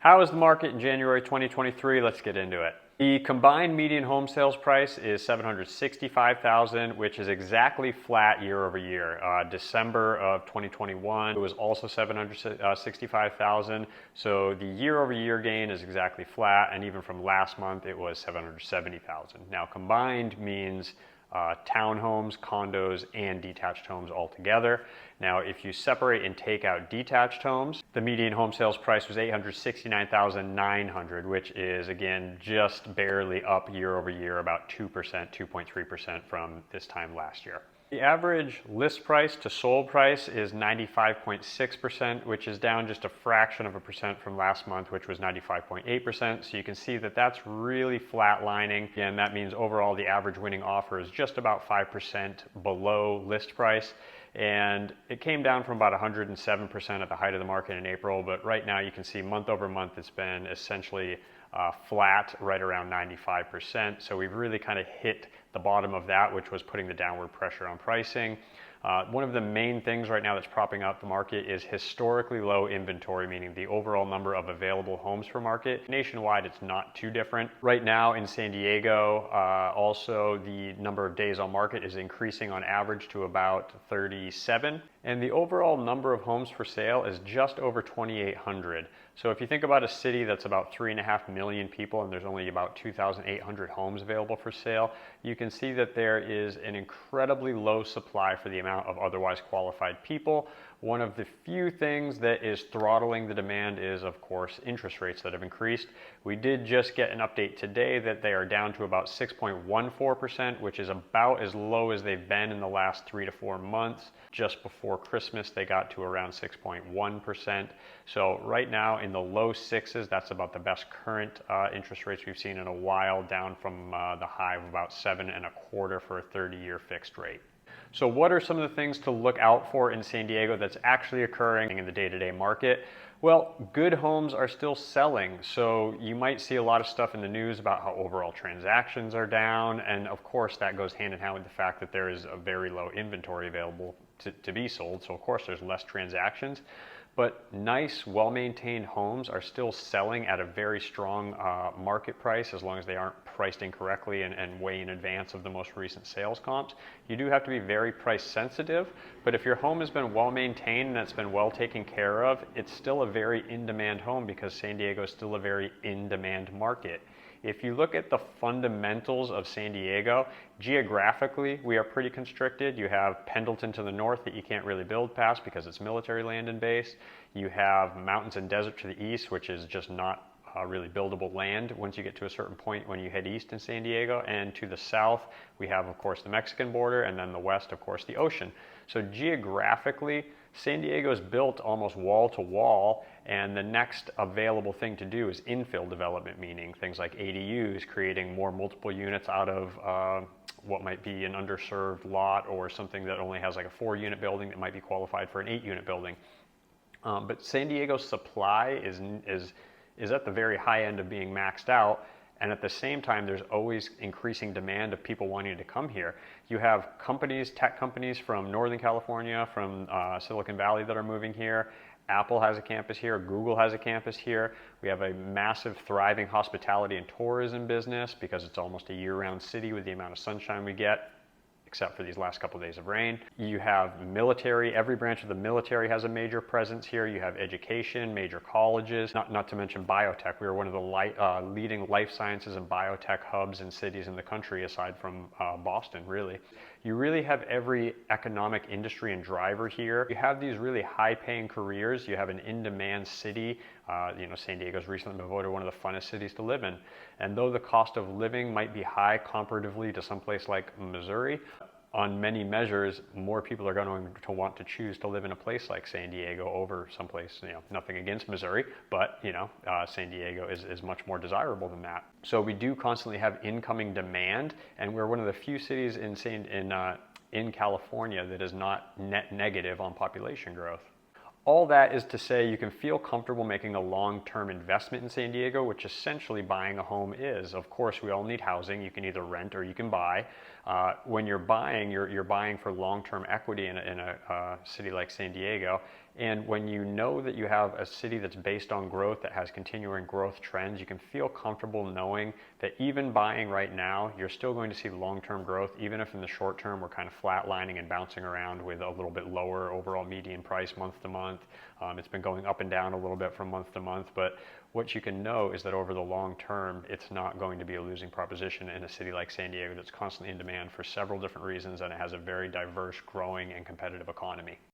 How is the market in January 2023? Let's get into it. The combined median home sales price is $765,000, which is exactly flat year over year. December of 2021, it was also $765,000. So the year over year gain is exactly flat. And even from last month, it was $770,000. Now combined means townhomes, condos, and detached homes all together. Now, if you separate and take out detached homes, the median home sales price was $869,900, which is again just barely up year over year, about 2%, 2.3% from this time last year. The average list price to sold price is 95.6%, which is down just a fraction of a percent from last month, which was 95.8%. So you can see that that's really flatlining. Again, that means overall the average winning offer is just about 5% below list price. And it came down from about 107% at the height of the market in April, but right now you can see month over month it's been essentially flat, right around 95%. So we've really kind of hit the bottom of that, which was putting the downward pressure on pricing. One of the main things right now that's propping up the market is historically low inventory, meaning the overall number of available homes for market. Nationwide, it's not too different. Right now in San Diego, also the number of days on market is increasing on average to about 37. And the overall number of homes for sale is just over 2,800. So if you think about a city that's about 3.5 million people and there's only about 2,800 homes available for sale, you can see that there is an incredibly low supply for the amount of otherwise qualified people. One of the few things that is throttling the demand is, of course, interest rates that have increased. We did just get an update today that they are down to about 6.14%, which is about as low as they've been in the last 3 to 4 months. Just before Christmas, they got to around 6.1%. So right now in the low sixes, that's about the best current interest rates we've seen in a while, down from the high of about 7.25% for a 30-year fixed rate. So what are some of the things to look out for in San Diego that's actually occurring in the day-to-day market? Well, good homes are still selling. So you might see a lot of stuff in the news about how overall transactions are down. And of course, that goes hand in hand with the fact that there is a very low inventory available to be sold. So of course, there's less transactions. But nice, well-maintained homes are still selling at a very strong market price, as long as they aren't priced incorrectly and way in advance of the most recent sales comps. You do have to be very price sensitive, but if your home has been well-maintained and it's been well taken care of, it's still a very in-demand home because San Diego is still a very in-demand market. If you look at the fundamentals of San Diego, geographically, we are pretty constricted. You have Pendleton to the north that you can't really build past because it's military land and base. You have mountains and desert to the east, which is just not really buildable land once you get to a certain point when you head east in San Diego. And to the south, we have, of course, the Mexican border, and then the west, of course, the ocean. So geographically, San Diego is built almost wall to wall, and the next available thing to do is infill development, meaning things like ADUs, creating more multiple units out of what might be an underserved lot, or something that only has like a 4-unit building that might be qualified for an 8-unit building. But San Diego's supply is at the very high end of being maxed out. And at the same time, there's always increasing demand of people wanting to come here. You have companies, tech companies from Northern California, from Silicon Valley that are moving here. Apple has a campus here. Google has a campus here. We have a massive, thriving hospitality and tourism business because it's almost a year-round city with the amount of sunshine we get, except for these last couple of days of rain. You have military. Every branch of the military has a major presence here. You have education, major colleges, not to mention biotech. We are one of the leading life sciences and biotech hubs and cities in the country, aside from Boston, really. You really have every economic industry and driver here. You have these really high-paying careers. You have an in-demand city. San Diego's recently been voted one of the funnest cities to live in. And though the cost of living might be high comparatively to someplace like Missouri, on many measures, more people are going to want to choose to live in a place like San Diego over someplace, nothing against Missouri, but, San Diego is much more desirable than that. So we do constantly have incoming demand, and we're one of the few cities in California that is not net negative on population growth. All that is to say you can feel comfortable making a long-term investment in San Diego, which essentially buying a home is. Of course, we all need housing. You can either rent or you can buy. When you're buying, you're buying for long-term equity in a city like San Diego. And when you know that you have a city that's based on growth, that has continuing growth trends, you can feel comfortable knowing that even buying right now, you're still going to see long-term growth, even if in the short term we're kind of flatlining and bouncing around with a little bit lower overall median price month to month. It's been going up and down a little bit from month to month, but what you can know is that over the long term, it's not going to be a losing proposition in a city like San Diego that's constantly in demand for several different reasons, and it has a very diverse, growing, and competitive economy.